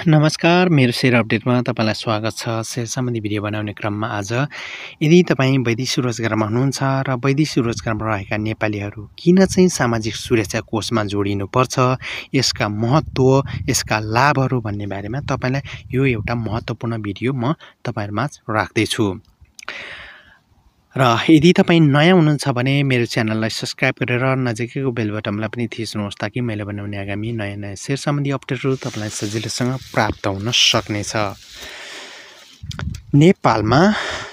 नमस्कार, मेरो शेयर अपडेटमा तपाईलाई स्वागत छ। शेयर सम्बन्धी भिडियो बनाउने क्रममा आज यदि तपाईँ वैदेशिक रोजगारमा हुनुहुन्छ र वैदेशिक रोजगारमा रहेका नेपालीहरू किन चाहिँ सामाजिक सुरक्षा कोषमा जोडिनुपर्छ, यसका महत्त्व, यसका लाभहरू भन्ने बारेमा तपाईलाई यो एउटा महत्त्वपूर्ण भिडियो म तपाईहरुमाझ राख्दैछु। र यदि तपाईँ नयाँ हुनुहुन्छ भने मेरो च्यानललाई सब्स्क्राइब गरेर नजिकैको बेल बटनलाई पनि थिच्नुहोस् ताकि मैले बनाउने आगामी नयाँ शेयर सम्बन्धी अपडेटहरू तपाईलाई सजिलैसँग प्राप्त हुन सक्नेछ।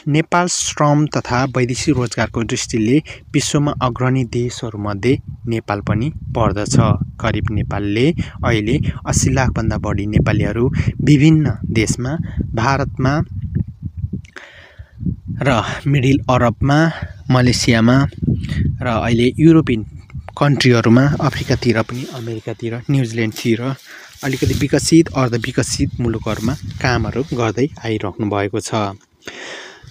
नेपाल श्रम तथा वैदेशिक रोजगारको दृष्टिले विश्वमा अग्रणी देशहरूमध्ये नेपाल पनि पर्दछ। करिब नेपालले अहिले 80 लाखभन्दा बढी नेपालीहरू विभिन्न देशमा, भारतमा र मिडल अरबमा, मलेसियामा र अहिले युरोपियन कन्ट्रीहरूमा, अफ्रिकातिर पनि, अमेरिकातिर, न्युजिल्यान्डतिर, अलिकति विकसित अर्धविकसित मुलुकहरूमा कामहरू गर्दै आइरहनु भएको छ।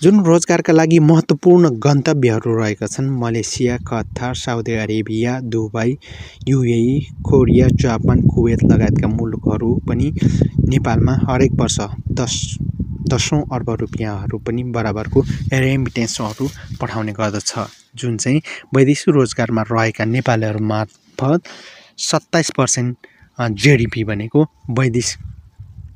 जुन रोजगारका लागि महत्त्वपूर्ण गन्तव्यहरू रहेका छन्, Malaysia, Qatar, Saudi Arabia, Dubai, UAE, Korea, Japan, Kuwait लगायतका मुलुकहरू पनि नेपालमा हरेक वर्ष दशौं अर्ब रुपियाँहरू पनि बराबरको रेमिटेन्सहरू पठाउने गर्दछ, जुन चाहिँ वैदेशिक रोजगारमा रहेका नेपालीहरू मार्फत 27% जीडीपी भनेको वैदेशिक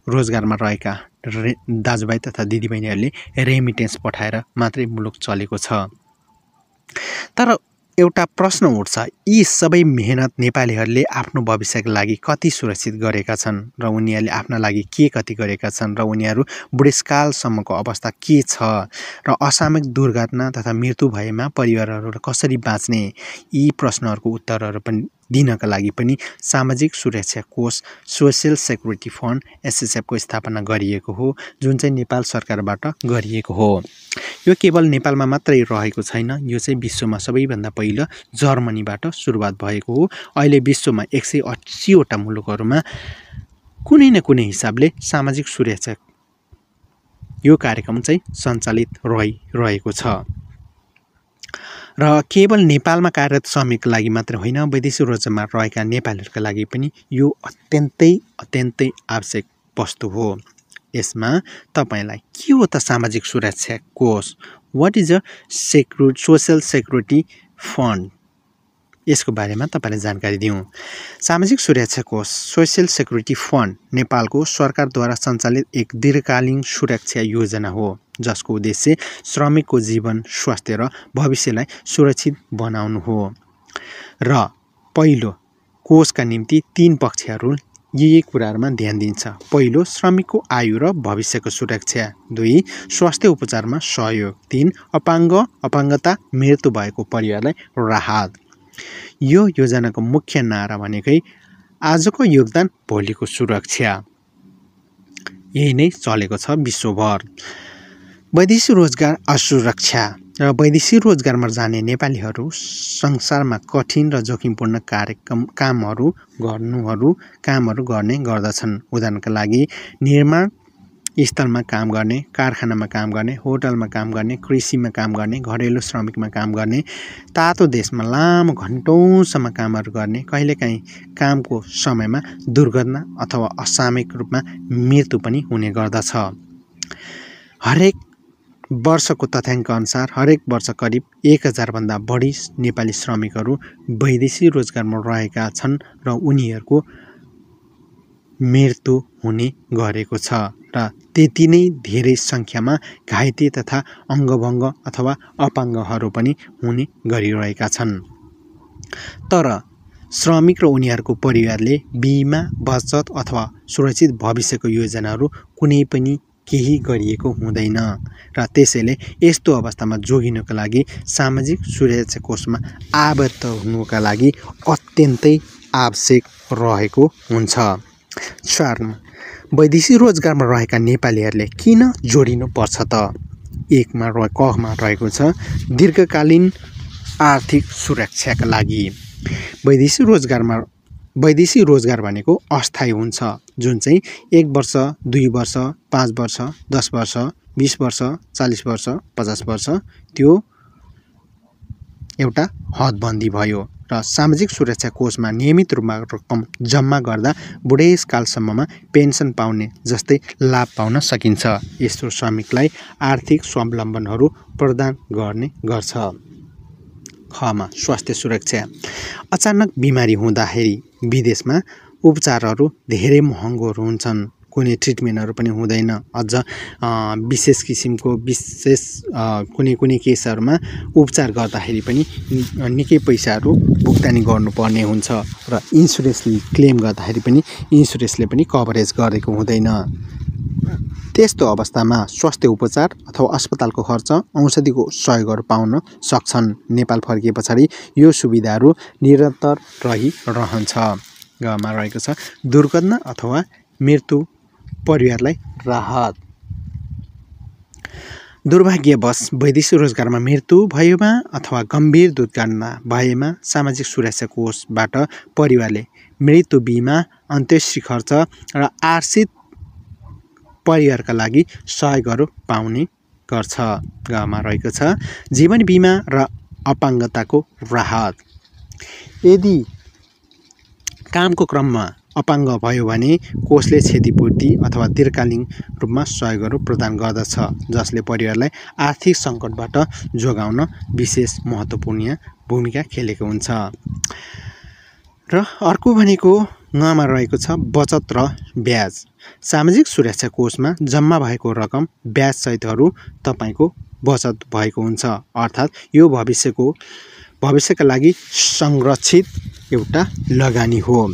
रोजगारमा रहेका दाजुभाइ तथा दिदीबहिनीहरूले रेमिटेन्स पठाएर मात्रै मुलुक चलेको छ। तर एउटा प्रश्न उठ्छ, यी सबै मेहनत नेपालीहरूले आफ्नो भविष्यका लागि कति सुरक्षित गरेका छन् र उनीहरूले आफ्ना लागि के कति गरेका छन् र उनीहरू बुढेसकालसम्मको अवस्था के छ र असामयिक दुर्घटना तथा मृत्यु भएमा परिवारहरू कसरी बाँच्ने, यी प्रश्नहरूको उत्तरहरू पनि दिनका लागि पनि सामाजिक सुरक्षा कोष सोशल सेक्युरिटी फन्ड एसएसएफ को स्थापना गरिएको हो, जुन चाहिँ नेपाल सरकारबाट गरिएको हो। यो केवल नेपालमा मात्रै रहेको छैन, यो चाहिँ विश्वमा सबैभन्दा पहिलो जर्मनीबाट सुरुवात भएको हो। अहिले विश्वमा 180 वटा मुलुकहरूमा कुनै न कुनै हिसाबले सामाजिक सुरक्षा यो कार्यक्रम चाहिँ सञ्चालित रहिरहेको छ। र केवल नेपालमा कार्यरत श्रमिकका लागि मात्र होइन, वैदेशिक रोजगारमा रहेका नेपालीहरूका लागि पनि यो अत्यन्तै आवश्यक वस्तु हो। यसमा तपाईलाई के हो त सामाजिक सुरक्षा कोष? What is a social security fund? यसको बारेमा तपाईलाई जानकारी दिउँ। सामाजिक सुरक्षा कोष सोशल सेक्युरिटी फन्ड नेपालको सरकारद्वारा सञ्चालित एक दीर्घकालीन सुरक्षा योजना हो, जसको उद्देश्य श्रमिकको जीवन, स्वास्थ्य र भविष्यलाई सुरक्षित बनाउनु हो। र पहिलो, कोषका निम्ति 3 पक्षहरू यी कुराहरुमा ध्यान दिन्छ। पहिलो, श्रमिकको आयु र भविष्यको सुरक्षा। 2, स्वास्थ्य उपचारमा सहयोग। 3, अपाङ्गता मृत्यु भएको परिवारलाई राहत। यो योजनाको मुख्य नारा भनेकै आजको योगदान भोलिको सुरक्षा। यही नै चलेको छ विश्वभर। वैदेशिक रोजगार असुरक्षा र वैदेशिक रोजगारमा जाने नेपालीहरू संसारमा कठिन र जोखिमपूर्ण कामहरू गर्ने गर्दछन्। उदाहरणका लागि निर्माण स्थलमा काम गर्ने, कारखानामा काम गर्ने, होटलमा काम गर्ने, कृषिमा काम गर्ने, घरेलु श्रमिकमा काम गर्ने, तातो देशमा लामो घण्टौँसम्म कामहरू गर्ने, कहिलेकाहीँ कामको समयमा दुर्घटना अथवा असामयिक रूपमा मृत्यु पनि हुने गर्दछ। हरेक वर्षको तथ्याङ्क अनुसार हरेक वर्ष करिब 1000 भन्दा बढी नेपाली श्रमिकहरू वैदेशिक रोजगारमा रहेका छन् र उनीहरूको मृत्यु हुने गरेको छ र त्यति नै धेरै संख्यामा घाइते तथा अङ्गभङ्ग अथवा अपाङ्गहरू पनि हुने गरिरहेका छन्। तर श्रमिक र उनीहरूको परिवारले बिमा, बचत अथवा सुरक्षित भविष्यको योजनाहरू कुनै पनि केही गरिएको हुँदैन र त्यसैले यस्तो अवस्थामा जोगिनको लागि सामाजिक सुरक्षा कोषमा आबद्ध हुनुका लागि अत्यन्तै आवश्यक रहेको हुन्छ। 4, वैदेशिक रोजगारमा रहेका नेपालीहरूले किन जोडिनु पर्छ त? 1 मा रहेको छ दीर्घकालीन आर्थिक सुरक्षाका लागि। वैदेशिक रोजगार भनेको अस्थायी हुन्छ, जुन चाहिँ 1 वर्ष, 2 वर्ष, 5 वर्ष, 10 वर्ष, 20 वर्ष, 40 वर्ष, 50 वर्ष त्यो एउटा हदबन्दी भयो। र सामाजिक सुरक्षा कोषमा नियमित रूपमा रकम जम्मा गर्दा बुढेसकालसम्ममा पेन्सन पाउने जस्तै लाभ पाउन सकिन्छ। यस्तो श्रमिकलाई आर्थिक स्वावलम्बनहरू प्रदान गर्ने गर्छ। खमा स्वास्थ्य सुरक्षा। अचानक बिमारी हुँदाखेरि विदेशमा उपचारहरू धेरै महँगोहरू हुन्छन्। कुनै ट्रिटमेन्टहरू पनि हुँदैन। अझ विशेष किसिमको कुनै केसहरूमा उपचार गर्दाखेरि पनि निकै पैसाहरू भुक्तानी गर्नुपर्ने हुन्छ र इन्सुरेन्सले क्लेम गर्दाखेरि पनि इन्सुरेन्सले पनि कभरेज गरेको हुँदैन। त्यस्तो अवस्थामा स्वास्थ्य उपचार अथवा अस्पतालको खर्च, औषधिको सहयोगहरू पाउन सक्छन्। नेपाल फर्किए पछाडि यो सुविधाहरू निरन्तर रहिरहन्छ। गमा रहेको छ दुर्घटना अथवा मृत्यु परिवारलाई राहत। दुर्भाग्यवश वैदेशिक रोजगारमा मृत्यु भएमा अथवा गम्भीर दुर्घटना भएमा सामाजिक सुरक्षा कोषबाट परिवारले मृत्यु बिमा, अन्त्येष्टि खर्च र आश्रित परिवारका लागि सहयोगहरू पाउने गर्छ। गमा रहेको छ जीवन बिमा र अपाङ्गताको राहत। यदि कामको क्रममा अपाङ्ग भयो भने कोषले क्षतिपूर्ति अथवा दीर्घकालीन रूपमा सहयोगहरू प्रदान गर्दछ, जसले परिवारलाई आर्थिक सङ्कटबाट जोगाउन विशेष महत्त्वपूर्ण भूमिका खेलेको हुन्छ। र अर्को भनेको ङमा रहेको छ बचत र ब्याज। सामाजिक सुरक्षा कोषमा जम्मा भएको रकम ब्याजसहितहरू तपाईँको बचत भएको हुन्छ, अर्थात् यो भविष्यका लागि संरक्षित एउटा लगानी हो।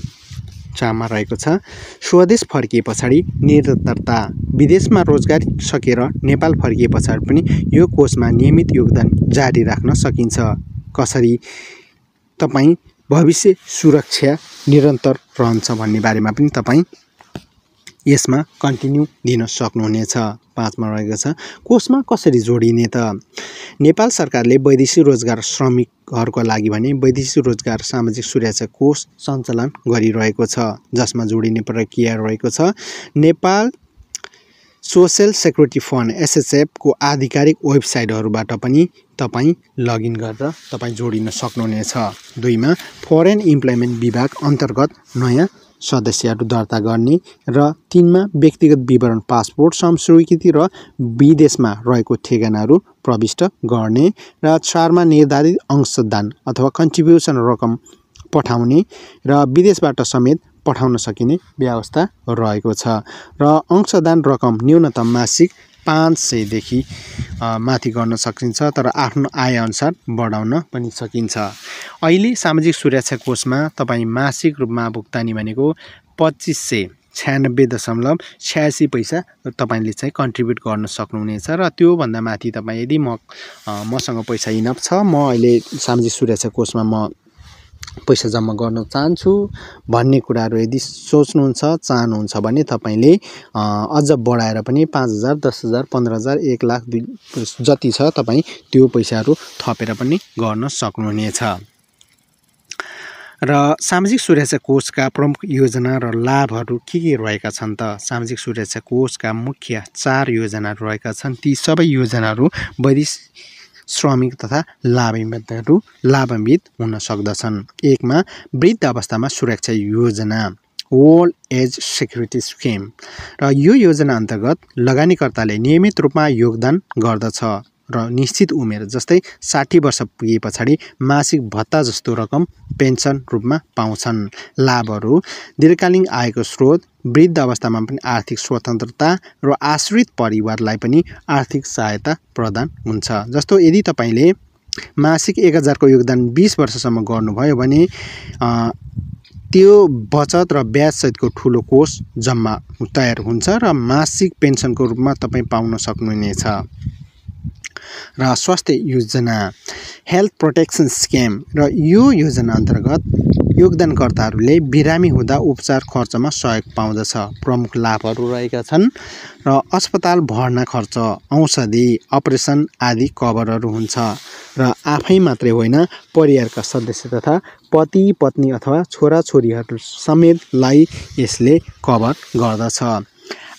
चामा रहेको छ स्वदेश फर्किए पछाडि निरन्तरता। विदेशमा रोजगार सकेर नेपाल फर्किए पछाडि पनि यो कोषमा नियमित योगदान जारी राख्न सकिन्छ। कसरी तपाईँ भविष्य सुरक्षा निरन्तर रहन्छ भन्ने बारेमा पनि तपाईँ यसमा कन्टिन्यू दिन सक्नुहुनेछ। 5 मा रहेको छ कोषमा कसरी जोडिने त। नेपाल सरकारले वैदेशिक रोजगार श्रमिकहरूका लागि भने वैदेशिक रोजगार सामाजिक सुरक्षा कोष सञ्चालन गरिरहेको छ, जसमा जोडिने प्रक्रिया रहेको छ। Nepal social security fund SSF को आधिकारिक वेबसाइटहरूबाट पनि तपाईँ लगइन गरेर तपाईँ जोडिन सक्नुहुनेछ। 2 मा फरेन इम्प्लोइमेन्ट विभाग अन्तर्गत नयाँ सदस्यहरू दर्ता गर्ने र 3 मा व्यक्तिगत विवरण, पासपोर्ट, संस्कृति र विदेशमा रहेको ठेगानाहरू प्रविष्ट गर्ने र 4 मा निर्धारित अंशदान अथवा कन्ट्रिब्युसन रकम पठाउने र विदेशबाट समेत पठाउन सकिने व्यवस्था रहेको छ। र अंशदान रकम न्यूनतम मासिक 500 देखि माथि गर्न सकिन्छ, तर आफ्नो आय अनुसार बढाउन पनि सकिन्छ। अहिले सामाजिक सुरक्षा कोषमा तपाईँ मासिक रूपमा भुक्तानी भनेको 2596.86 पैसा तपाईँले चाहिँ कन्ट्रिब्युट गर्न सक्नुहुनेछ। र त्योभन्दा माथि तपाईँ यदि मसँग पैसा इनफ छ, म अहिले सामाजिक सुरक्षा कोषमा म पैसा जम्मा गर्न चाहन्छु भन्ने कुराहरू यदि चाहनुहुन्छ भने तपाईँले अझ बढाएर पनि 5000, 10000, 15000, 1 लाख जति छ तपाईँ त्यो पैसाहरू थपेर पनि गर्न सक्नुहुनेछ। र सामाजिक सुरक्षा कोषका प्रमुख योजना र लाभहरू के रहेका छन् त। सामाजिक सुरक्षा कोषका मुख्य 4 योजनाहरू रहेका छन्। ती सबै योजनाहरू वैदेशिक श्रमिक तथा लाभान्वित हुन सक्दछन्। 1 मा वृद्ध अवस्थामा सुरक्षा योजना, ओल्ड एज सेक्युरिटी स्किम। र यो योजना अन्तर्गत लगानीकर्ताले नियमित रूपमा योगदान गर्दछ र निश्चित उमेर जस्तै 60 वर्ष पुगे पछाडि मासिक भत्ता जस्तो रकम पेन्सन रूपमा पाउँछन्। लाभहरू दीर्घकालीन आयको स्रोत, वृद्ध अवस्थामा पनि आर्थिक स्वतन्त्रता र आश्रित परिवारलाई पनि आर्थिक सहायता प्रदान हुन्छ। जस्तो यदि तपाईँले मासिक 1000 को योगदान 20 वर्षसम्म गर्नुभयो भने त्यो बचत र ब्याज सहितको ठुलो कोष जम्मा तयार हुन्छ र मासिक पेन्सनको रूपमा तपाईँ पाउन सक्नुहुनेछ। र स्वास्थ्य योजना, हेल्थ प्रोटेक्सन स्किम। र यो योजना अन्तर्गत योगदानकर्ताहरूले बिरामी हुँदा उपचार खर्चमा सहयोग पाउँदछ। प्रमुख लाभहरू रहेका छन् र अस्पताल भर्ना खर्च, औषधि, अपरेसन आदि कभरहरू हुन्छ। र आफै मात्रै होइन, परिवारका सदस्य तथा पति पत्नी अथवा छोराछोरीहरू समेतलाई यसले कभर गर्दछ।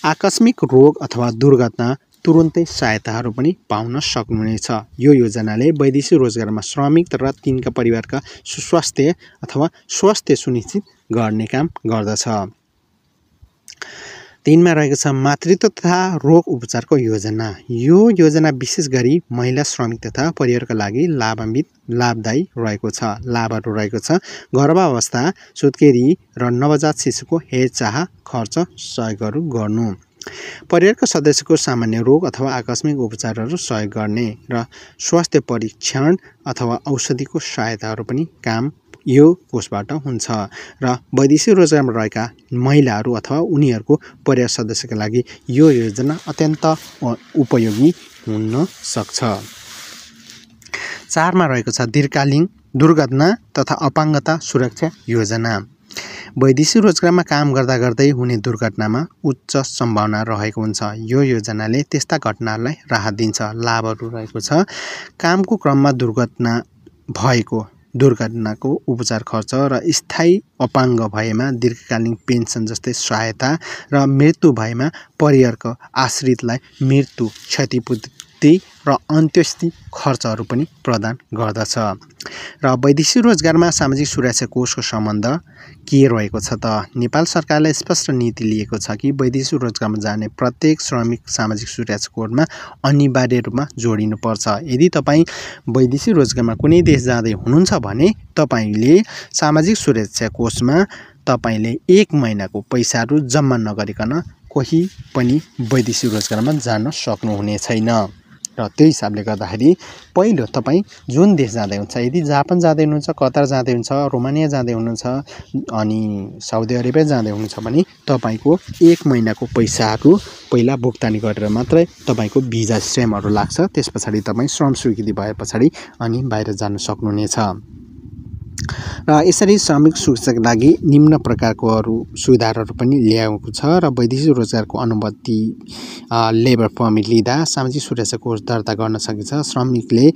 आकस्मिक रोग अथवा दुर्घटना तुरुन्तै सहायताहरू पनि पाउन सक्नुहुनेछ। यो योजनाले वैदेशिक रोजगारमा श्रमिक र तिनका परिवारका सुस्वास्थ्य अथवा स्वास्थ्य सुनिश्चित गर्ने काम गर्दछ। 3 मा रहेको छ मातृत्व तथा रोग उपचारको योजना। यो योजना विशेष गरी महिला श्रमिक तथा परिवारका लागि लाभदायी रहेको छ। लाभहरू रहेको छ गर्भावस्था, सुत्केरी र नवजात शिशुको हेरचाह खर्च सहयोगहरू गर्नु, परिवारका सदस्यको सामान्य रोग अथवा आकस्मिक उपचारहरू सहयोग गर्ने र स्वास्थ्य परीक्षण अथवा औषधिको सहायताहरू पनि काम यो कोषबाट हुन्छ र वैदेशिक रोजगारमा रहेका महिलाहरू अथवा उनीहरूको परिवार सदस्यका लागि यो योजना अत्यन्त उपयोगी हुन सक्छ। 4 मा रहेको छ दीर्घकालीन दुर्घटना तथा अपाङ्गता सुरक्षा योजना। वैदेशिक रोजगारमा काम गर्दा गर्दै हुने दुर्घटनामा उच्च सम्भावना रहेको हुन्छ। यो योजनाले त्यस्ता घटनाहरूलाई राहत दिन्छ। लाभहरू रहेको छ कामको क्रममा दुर्घटनाको उपचार खर्च र स्थायी अपाङ्ग भएमा दीर्घकालीन पेन्सन जस्तै सहायता र मृत्यु भएमा परिवारको आश्रितलाई मृत्यु क्षतिपूर्ति र अन्त्येष्टि खर्चहरू पनि प्रदान गर्दछ। र वैदेशिक रोजगारमा सामाजिक सुरक्षा कोषको सम्बन्ध के रहेको छ त नेपाल सरकारले स्पष्ट नीति लिएको छ कि वैदेशिक रोजगारमा जाने प्रत्येक श्रमिक सामाजिक सुरक्षा कोषमा अनिवार्य रूपमा जोडिनुपर्छ। यदि तपाईँ वैदेशिक रोजगारमा कुनै देश जाँदै हुनुहुन्छ भने तपाईँले सामाजिक सुरक्षा कोषमा तपाईँले 1 महिनाको पैसाहरू जम्मा नगरिकन कोही पनि वैदेशिक रोजगारमा जान सक्नुहुने छैन। र त्यही हिसाबले गर्दाखेरि पहिलो तपाईँ जुन देश जाँदै हुन्छ, यदि जापान जाँदै हुनुहुन्छ, कतार जाँदै हुनुहुन्छ, रोमानिया जाँदै हुनुहुन्छ अनि साउदी अरेबिया जाँदै हुनुहुन्छ भने तपाईँको 1 महिनाको पैसाहरू पहिला भुक्तानी गरेर मात्रै तपाईँको भिजा स्ट्याम्पहरू लाग्छ। त्यस पछाडि तपाईँ श्रम स्वीकृति भए पछाडि अनि बाहिर जान सक्नुहुनेछ। र यसरी श्रमिक सुरक्षाका लागि निम्न प्रकारको सुधारहरू पनि ल्याएको छ र वैदेशिक रोजगारको अनुमति लेबर पर्मिट लिँदा सामाजिक सुरक्षा कोष दर्ता गर्न सकिन्छ। श्रमिकले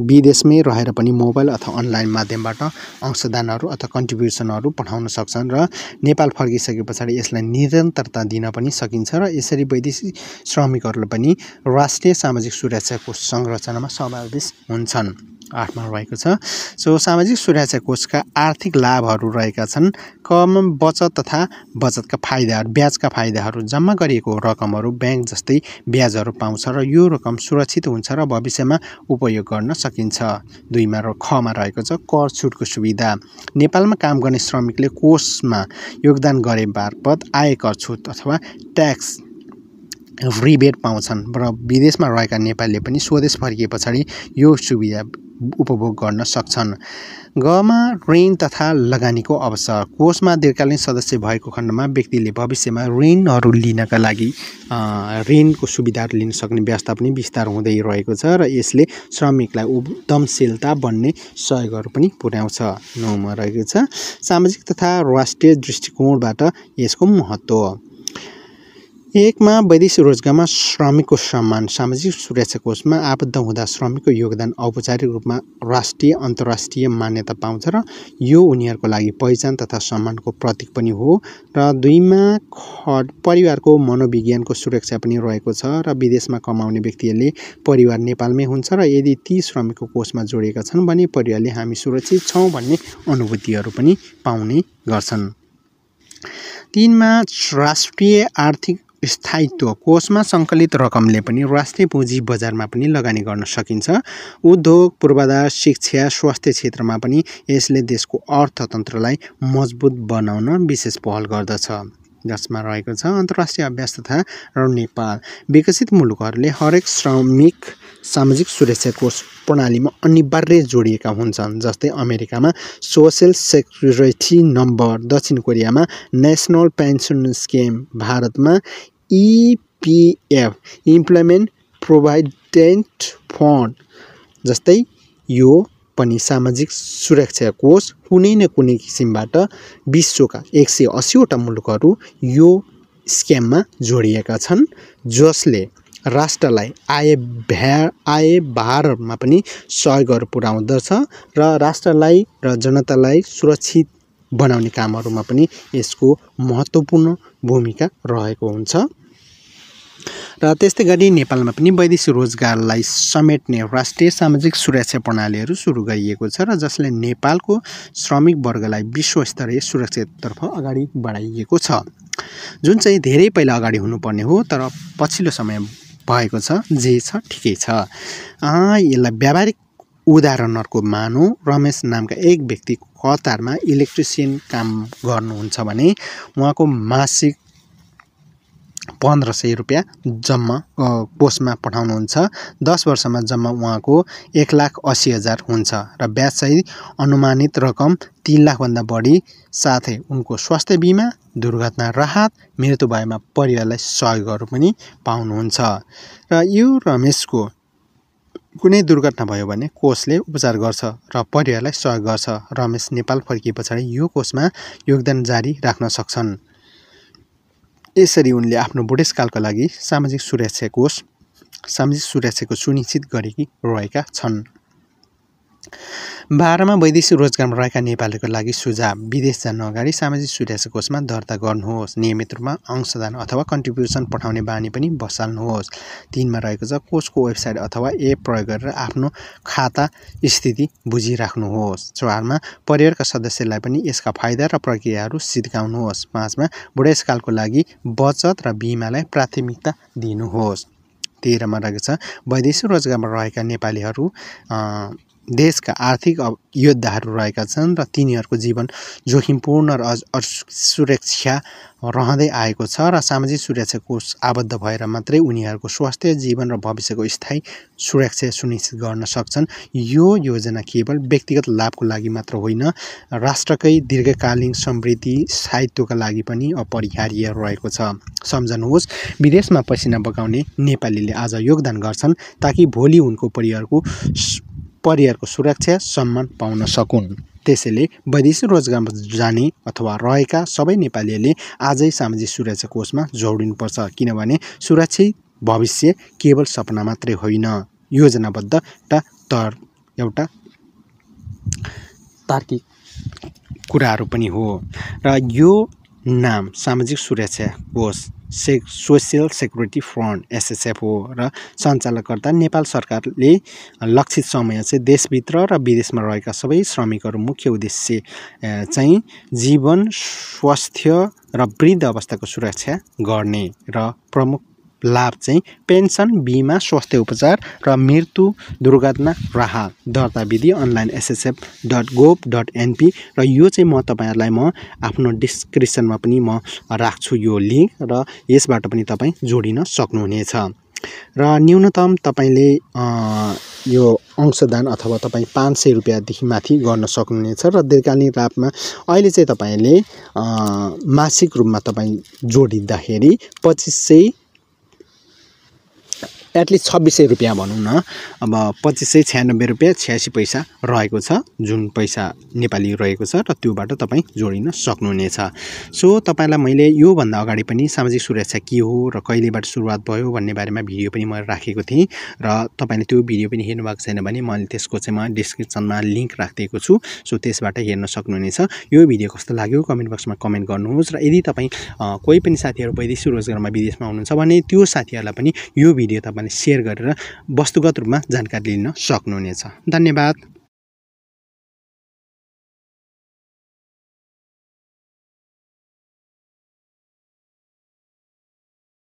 विदेशमै रहेर पनि मोबाइल अथवा अनलाइन माध्यमबाट अंशदानहरू अथवा कन्ट्रिब्युसनहरू पठाउन सक्छन् र नेपाल फर्किसके पछाडि यसलाई निरन्तरता दिन पनि सकिन्छ र यसरी वैदेशिक श्रमिकहरूले पनि राष्ट्रिय सामाजिक सुरक्षा कोष संरचनामा समावेश हुन्छन्। 8 मा रहेको छ सामाजिक सुरक्षा कोषका आर्थिक लाभहरू रहेका छन्। कम बचत तथा बचतका फाइदाहरू, ब्याजका फाइदाहरू, जम्मा गरिएको रकमहरू ब्याङ्क जस्तै ब्याजहरू पाउँछ र यो रकम सुरक्षित हुन्छ र भविष्यमा उपयोग गर्न सकिन्छ। 2 मा र ख मा रहेको छ कर छुटको सुविधा। नेपालमा काम गर्ने श्रमिकले कोषमा योगदान गरे बापत आयकर छुट अथवा ट्याक्स रिबेट पाउँछन् र विदेशमा रहेका नेपालीले पनि स्वदेश फर्किए पछाडि यो सुविधा उपभोग गर्न सक्छन्। ग मा ऋण तथा लगानीको अवसर। कोषमा दीर्घकालीन सदस्य भएको खण्डमा व्यक्तिले भविष्यमा ऋणहरू लिनका लागि ऋणको सुविधाहरू लिन सक्ने व्यवस्था पनि विस्तार हुँदै रहेको छ र यसले श्रमिकलाई उद्यमशीलता बन्ने सहयोगहरू पनि पुर्याउँछ। 9 मा रहेको छ सामाजिक तथा राष्ट्रिय दृष्टिकोणबाट यसको महत्त्व। 1 मा वैदेशिक रोजगारमा श्रमिकको सम्मान। सामाजिक सुरक्षा कोषमा आबद्ध हुँदा श्रमिकको योगदान औपचारिक रूपमा राष्ट्रिय अन्तर्राष्ट्रिय मान्यता पाउँछ र यो उनीहरूको लागि पहिचान तथा सम्मानको प्रतीक पनि हो। र 2 मा परिवारको मनोविज्ञानको सुरक्षा पनि रहेको छ र विदेशमा कमाउने व्यक्तिहरूले परिवार नेपालमै हुन्छ र यदि ती श्रमिकको कोषमा जोडिएका छन् भने परिवारले हामी सुरक्षित छौँ भन्ने अनुभूतिहरू पनि पाउने गर्छन्। 3 मा राष्ट्रिय आर्थिक स्थायित्व। कोषमा सङ्कलित रकमले पनि राष्ट्रिय पुँजी बजारमा पनि लगानी गर्न सकिन्छ। उद्योग, पूर्वाधार, शिक्षा, स्वास्थ्य क्षेत्रमा पनि यसले देशको अर्थतन्त्रलाई मजबुत बनाउन विशेष पहल गर्दछ। जसमा रहेको छ अन्तर्राष्ट्रिय अभ्यास तथा र नेपाल। विकसित मुलुकहरूले हरेक श्रमिक सामाजिक सुरक्षा कोष प्रणालीमा अनिवार्य जोडिएका हुन्छन्। जस्तै अमेरिकामा सोशल सेक्युरिटी नम्बर, दक्षिण कोरियामा नेसनल पेन्सन स्किम, भारतमा EPF इम्प्लोइमेन्ट प्रोभिडेन्ट फन्ड जस्तै यो पनि सामाजिक सुरक्षा कोष कुनै न कुनै किसिमबाट विश्वका 180 वटा मुलुकहरू यो स्किममा जोडिएका छन् जसले राष्ट्रलाई आय भारमा पनि सहयोगहरू पुर्याउँदछ र राष्ट्रलाई र जनतालाई सुरक्षित बनाउने कामहरूमा पनि यसको महत्त्वपूर्ण भूमिका रहेको हुन्छ। र त्यस्तै गरी नेपालमा पनि वैदेशिक रोजगारलाई समेट्ने राष्ट्रिय सामाजिक सुरक्षा प्रणालीहरू सुरु गरिएको छ र जसले नेपालको श्रमिक वर्गलाई विश्वस्तरीय सुरक्षातर्फ अगाडि बढाइएको छ, जुन चाहिँ धेरै पहिला अगाडि हुनुपर्ने हो तर पछिल्लो समय भएको छ। जे छ ठिकै छ। यसलाई व्यावहारिक उदाहरणहरूको मानौँ। रमेश नामका एक व्यक्ति कतारमा इलेक्ट्रिसियन काम गर्नुहुन्छ भने उहाँको मासिक 1500 रुपियाँ जम्मा कोषमा पठाउनुहुन्छ। 10 वर्षमा जम्मा उहाँको 1,80,000 हुन्छ र ब्याजसहित अनुमानित रकम 3 लाखभन्दा बढी, साथै उनको स्वास्थ्य बिमा, दुर्घटना राहत, मृत्यु भएमा परिवारलाई सहयोगहरू पनि पाउनुहुन्छ। र यो रमेशको कुनै दुर्घटना भयो भने कोषले उपचार गर्छ र परिवारलाई सहयोग गर्छ। रमेश नेपाल फर्किए पछाडि यो कोषमा योगदान जारी राख्न सक्छन्। यसरी उनले आफ्नो बुढेसकालका लागि सामाजिक सुरक्षाको सुनिश्चित गरेकी रहेका छन्। 12मा वैदेशिक रोजगारमा रहेका नेपालीको लागि सुझाव। विदेश जान अगाडि सामाजिक सुरक्षा कोषमा दर्ता गर्नुहोस्। नियमित रूपमा अंशदान अथवा कन्ट्रिब्युसन पठाउने बानी पनि बसाल्नुहोस्। 3मा रहेको छ कोषको वेबसाइट अथवा एप प्रयोग गरेर आफ्नो खाता स्थिति बुझिराख्नुहोस्। 4मा परिवारका सदस्यलाई पनि यसका फाइदा र प्रक्रियाहरू सिकाउनुहोस्। 5मा बुढेसकालको लागि बचत र बिमालाई प्राथमिकता दिनुहोस्। 13मा रहेको छ वैदेशिक रोजगारमा रहेका नेपालीहरू देशका आर्थिक योद्धाहरू रहेका छन् र तिनीहरूको जीवन जोखिमपूर्ण र असुरक्षा रहँदै आएको छ र सामाजिक सुरक्षा कोष आबद्ध भएर मात्रै उनीहरूको स्वास्थ्य, जीवन र भविष्यको स्थायी सुरक्षा सुनिश्चित गर्न सक्छन्। यो योजना केवल व्यक्तिगत लाभको लागि मात्र होइन, राष्ट्रकै दीर्घकालीन समृद्धि स्थायित्वका लागि पनि अपरिहार्य रहेको छ। सम्झनुहोस्, विदेशमा पसिना बगाउने नेपालीले आज योगदान गर्छन् ताकि भोलि उनको परिवारको सुरक्षा, सम्मान पाउन सकुन्। त्यसैले वैदेशिक रोजगारमा जाने अथवा रहेका सबै नेपालीहरूले आजै सामाजिक सुरक्षा कोषमा जोडिनुपर्छ, किनभने सुरक्षित भविष्य केवल सपना मात्रै होइन, योजनाबद्ध एउटा तार्किक कुराहरू पनि हो। र यो नाम सामाजिक सुरक्षा कोष सोसियल सेक्युरिटी फन्ड SSF हो र सञ्चालकर्ता नेपाल सरकारले लक्षित समय चाहिँ देशभित्र र विदेशमा रहेका सबै श्रमिकहरू मुख्य उद्देश्य चाहिँ जीवन, स्वास्थ्य र वृद्ध अवस्थाको सुरक्षा गर्ने र प्रमुख लाभ चाहिँ पेन्सन, बिमा, स्वास्थ्य उपचार र मृत्यु दुर्घटना राहत। दर्ता विधि अनलाइन ssf.gov.np र यो चाहिँ म तपाईहरुलाई म आफ्नो डिस्क्रिप्सनमा पनि म राख्छु यो लिंक र यसबाट पनि तपाई जोडिन सक्नुहुनेछ। र न्यूनतम तपाईले यो अंशदान अथवा तपाई 500 रुपैयाँदेखि माथि गर्न सक्नुहुनेछ र दीर्घकालीन लाभमा अहिले चाहिँ तपाईले मासिक रूपमा तपाई जोडिँदाखेरि 2500 एटलिस्ट 2600 रुपैयाँ भनौं न, अब 2596 रुपैयाँ 86 पैसा रहेको छ, जुन पैसा नेपाली रहेको छ र त्योबाट तपाई जोडिन सक्नुहुनेछ। सो तपाईलाई मैले यो भन्दा अगाडि पनि सामाजिक सुरक्षा के हो र कहिलेबाट सुरुवात भयो भन्ने बारेमा भिडियो पनि मैले राखेको थिएँ र तपाईले त्यो भिडियो पनि हेर्नु भएको छैन भने मैले त्यसको चाहिँ म डिस्क्रिप्सनमा लिंक राखिदिएको छु, सो त्यसबाट हेर्न सक्नुहुनेछ। यो भिडियो कस्तो लाग्यो कमेन्ट बक्समा कमेन्ट गर्नुहोस् र यदि तपाई कोही पनि साथीहरु वैदेशिक रोजगारमा विदेशमा हुनुहुन्छ भने त्यो साथीहरुलाई पनि यो भिडियो तपाईले शेयर गरेर वस्तुगत रूपमा जानकारी लिन सक्नुहुनेछ। धन्यवाद।